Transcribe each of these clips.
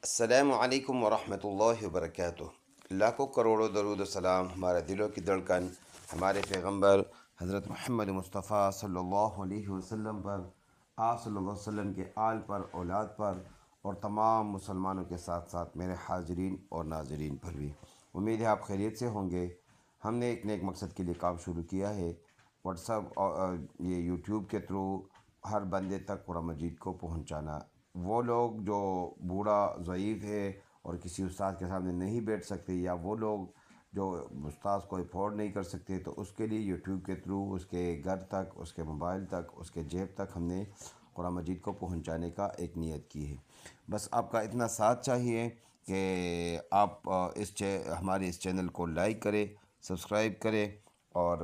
अस्सलामु अलैकुम वरहमतुल्लाहि वबरकातुह। लाखों करोड़ों दरूद सलाम हमारे दिलों की धड़कन हमारे पैगंबर हज़रत मोहम्मद मुस्तफ़ा सल्लल्लाहु अलैहि वसल्लम पर, आप सल्लल्लाहु अलैहि वसल्लम के आल पर, औलाद पर और तमाम मुसलमानों के साथ साथ मेरे हाजरीन और नाजरीन पर भी। उम्मीद है आप खैरियत से होंगे। हमने एक नेक मकसद के लिए काम शुरू किया है, व्हाट्सअप और ये यूट्यूब के थ्रू हर बंदे तक कुरान मजीद को पहुंचाना। वो लोग जो बूढ़ा ज़ईफ़ है और किसी उस्ताद के सामने नहीं बैठ सकते, या वो लोग जो उस्ताद को अफोर्ड नहीं कर सकते, तो उसके लिए यूट्यूब के थ्रू उसके घर तक, उसके मोबाइल तक, उसके जेब तक हमने कुरान मजीद को पहुंचाने का एक नियत की है। बस आपका इतना साथ चाहिए कि आप हमारे इस चैनल को लाइक करें, सब्सक्राइब करें और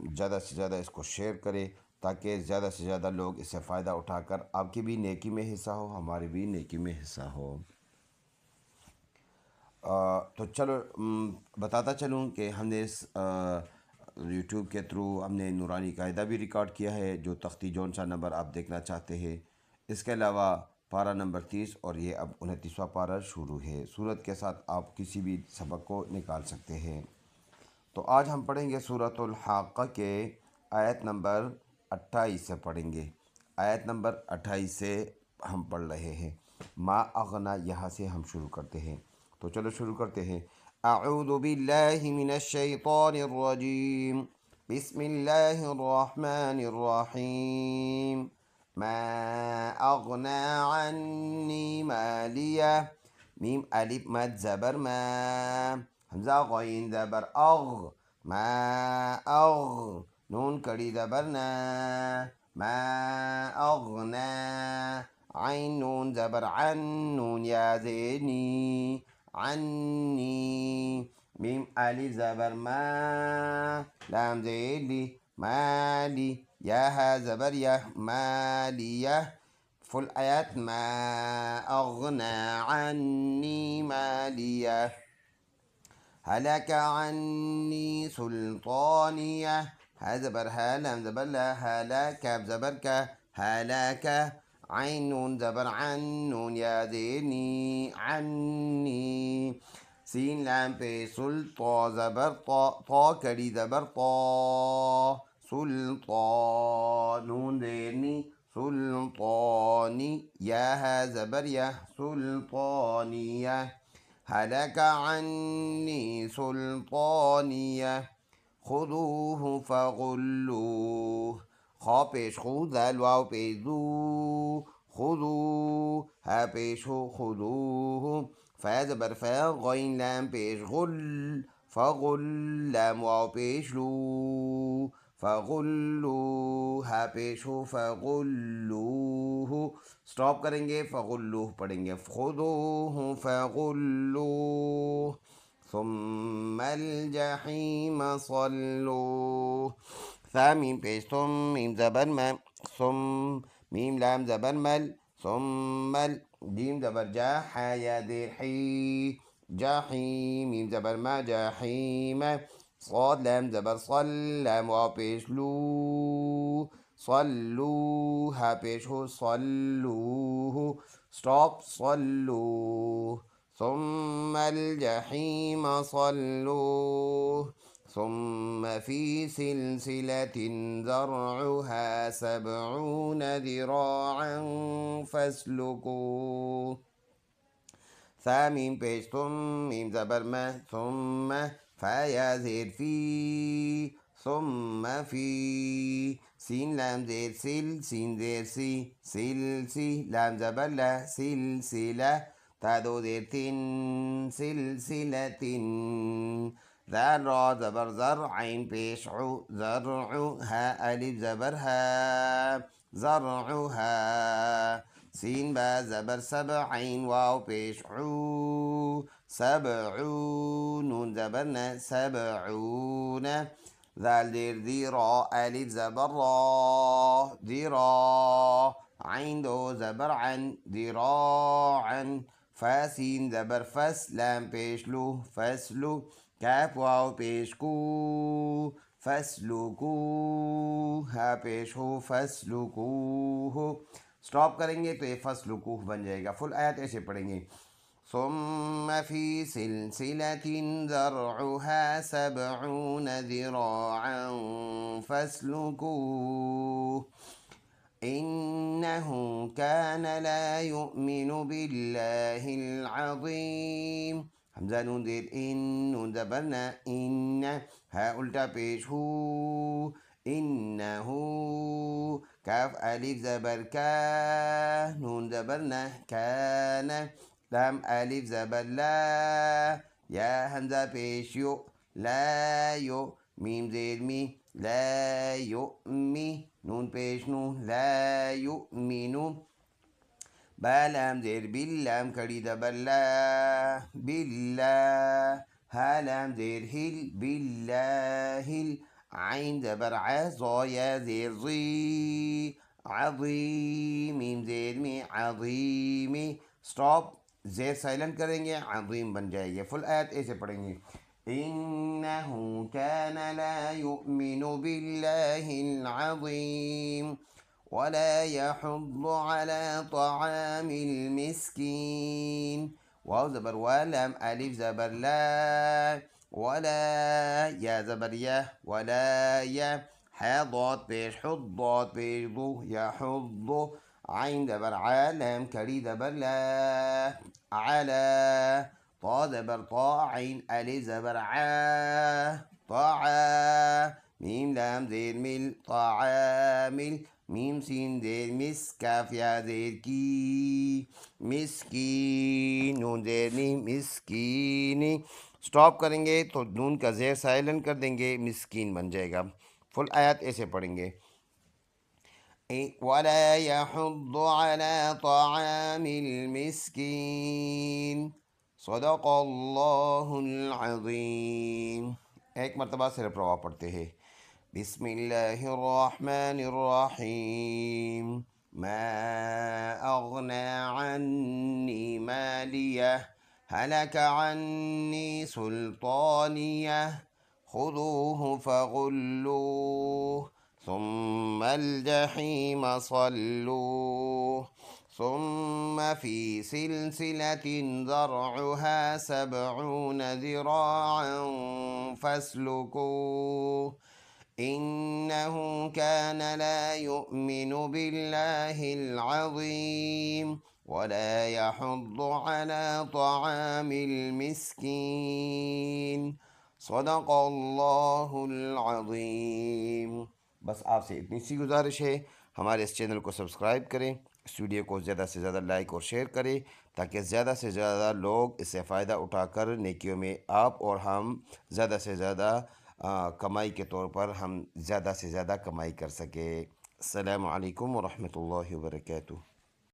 ज़्यादा से ज़्यादा इसको शेयर करें, ताकि ज़्यादा से ज़्यादा लोग इससे फ़ायदा उठाकर आपकी भी नेकी में हिस्सा हो, हमारी भी नेकी में हिस्सा हो। तो चलो बताता चलूँ कि हमने इस यूट्यूब के थ्रू हमने नूरानी कायदा भी रिकॉर्ड किया है, जो तख्ती जौन सा नंबर आप देखना चाहते हैं। इसके अलावा पारा नंबर 30 और ये अब 29वां पारा शुरू है। सूरत के साथ आप किसी भी सबक को निकाल सकते हैं। तो आज हम पढ़ेंगे सूरतुल हाक़ा के आयत नंबर 28 से पढ़ेंगे। आयत नंबर 28 से हम पढ़ रहे हैं। मा अगना, यहाँ से हम शुरू करते हैं। तो चलो शुरू करते हैं। अऊज़ु बिल्लाहि मिनश शैतानिर रजीम। बिस्मिल्लाहिर रहमानिर रहीम। मा अगना अन्नी मालिया। मीम अलिफ मद ज़बर मा, हमज़ा गईन ज़बर अग, मा अग, नून कड़ी ज़बर ना, मा अगना, आइन नून ज़बर अन, नून या ज़ेनी, अन्नी, मीम अलिफ ज़बर मा, लाम ज़ेली, माली, या हा ज़बर यह, मालिया। फुल आयत। मा अगना अन्नी मालिया, हलक अन्नी सुल्तानिया। हा ज़बर हा, लाम ज़बर ला, हलक ज़बर का, हलक, आइन नून ज़बर अन, नून या ज़ेनी, अन्नी, सीन लाम पे सुल, तो ज़बर तो, कड़ी ज़बर तो, सुल्तान, नून ज़ेनी, सुल्तानी, या हा ज़बर या, सुल्तानिया, हलक अन्नी सुल्तानिया, खुदूह फ़गुल्लूह। खा पेश खू, दाल वाव पेश दू, खुदू, हा पेश हो, खुदूह। फ़ा ज़बर फ़ा, गईन लाम पेश गुल, फ़गुल, लाम वाव पेश लू, फ़गुल्लू, हा पेश हो, फ़गुल्लूह। स्टॉप करेंगे, फ़गुल्लूह पढ़ेंगे। खुदूह फ़गुल्लूह, सुम्मल जहीम सल्लूह। सा मीम पेश तुम, मीम ज़बर में, सुम, मीम लाम ज़बर मल, सुम्मल, जीम ज़बर जा, हा या देर ही, जाही, मीम ज़बर मा, जाहीम, صاد لام زبر صل، لام واو पेश लू, صلू, हा पेश हो, صلوه। स्टॉप, صلوه। ثم الجحيم صلوه، ثم في سلسلة ذرعها 70 ذراعا فاسلكوه। ثا ميم पेश तुम, मीम ज़बर में, ثم फा या ज़ेर फी, ثم फी, सीन लाम ज़ेर सिल, सीन ज़ेर सी, सिल सी, लाम ज़बर ला, सिल सिला, ता दो ज़ेर तिन, सिलसिलतिन। ज़ाल रा ज़बर ज़र, आइन पेश उ, ज़रउ, हा अलिफ ज़बर हा, ज़रउहा। सीन बा ज़बर सब, आइन वाव पेश ऊ, सबऊ, नून ज़बर न, सबऊन। ज़ाल ज़ेर ज़ीरा, अलिफ ज़बर रा, ज़ीरा, आइन दो ज़बर अन, ज़ीराअन। फा सीन ज़बर फस, लाम पेश लू, फसलू, काफ वाव पेश कू, फसलुकू, हा पेश हो, फसलुकूह। स्टॉप करेंगे तो ये फस्लुकूह बन जाएगा। फुल आयत ऐसे पढ़ेंगे, सुम्मा फी सिलसिलतिन ज़रउहा सबऊन ज़िराअन फस्लुकूह इन्नहु कान ला युमिनु बिल्लाहिल अज़ीम। हमज़ा नून ज़ेर इन, नून ज़बर न, इन हा उल्टा पेश हू, इन्नहु काफ अलिफ ज़बर का, नून ज़बर न, कान लाम अलिफ ज़बर ला, या हमज़ा पेश यो, ला यो, मीम ज़ेर मी, ला युमी, नून पेश नू, ला युमिनु, बालाम ज़ेर बिल्लाम कड़ी दबल्ला, बिल्ला, हालाम ज़ेर हिल, बिल्लाहिल, आइन ज़बर आ, ज़ोया ज़ेर ज़ी, अज़ीम, मीम ज़ेर मी, अज़ीमी। स्टॉप, ज़ेर साइलेंट करेंगे, अज़ीम बन जाएगी। फुल आयत ऐसे पढ़ेंगे, इन्नहु कान ला युमिनु बिल्लाहिल अज़ीम वला यहुद्दु अला तआमिल मिस्कीन। वाव ज़बर वा, लाम अलिफ ज़बर ला, वला, या ज़बर या, वला या, हा ضاد पेश हुद, ضاد पेश दू, यहुद्दु, आइन ज़बर आ, लाम कड़ी ज़बर ला, अला, ता ज़बर ता, आइन अलिफ ज़बर आ, ता, मीम लाम ज़ेर मिल, तामिल, मीम सीन ज़ेर मिस, काफ या ज़ेर की, मिस्कीन, नून ज़ेर नी, मिस्कीनी। स्टॉप करेंगे तो नून का ज़ेर साइलेंट कर देंगे, मिस्कीन बन जाएगा। फुल आयत ऐसे पढ़ेंगे, वला यहुद्दु अला तआमिल मिस्कीन सदक़ल्लाहुल अज़ीम। एक मरतबा सिर्फ रवा पढ़ते हैं, बिस्मिल्लाहिर्रहमानिर्रहीम, मा अग़ना अन्नी मालिया हलक अन्नी सुल्तानिया खुदूहु फगुल्लूह सुम्मल जहीम सल्लूह सुम्म फी सिलसिलतिन ज़रउहा सबऊन ज़िराअन फस्लुकूह इन्नहु कान ला युमिनु बिल्लाहिल अज़ीम वला यहुद्दु अला तआमिल मिस्कीन सदक़ल्लाहुल अज़ीम। बस आपसे इतनी सी गुजारिश है, हमारे इस चैनल को सब्सक्राइब करें, इस वीडियो को ज़्यादा से ज़्यादा लाइक और शेयर करें ताकि ज़्यादा से ज़्यादा लोग इससे फ़ायदा उठाकर नेकियों में आप और हम ज़्यादा से ज़्यादा कमाई के तौर पर हम ज़्यादा से ज़्यादा कमाई कर सकें। अस्सलामु अलैकुम व रहमतुल्लाहि व बरकातुहू।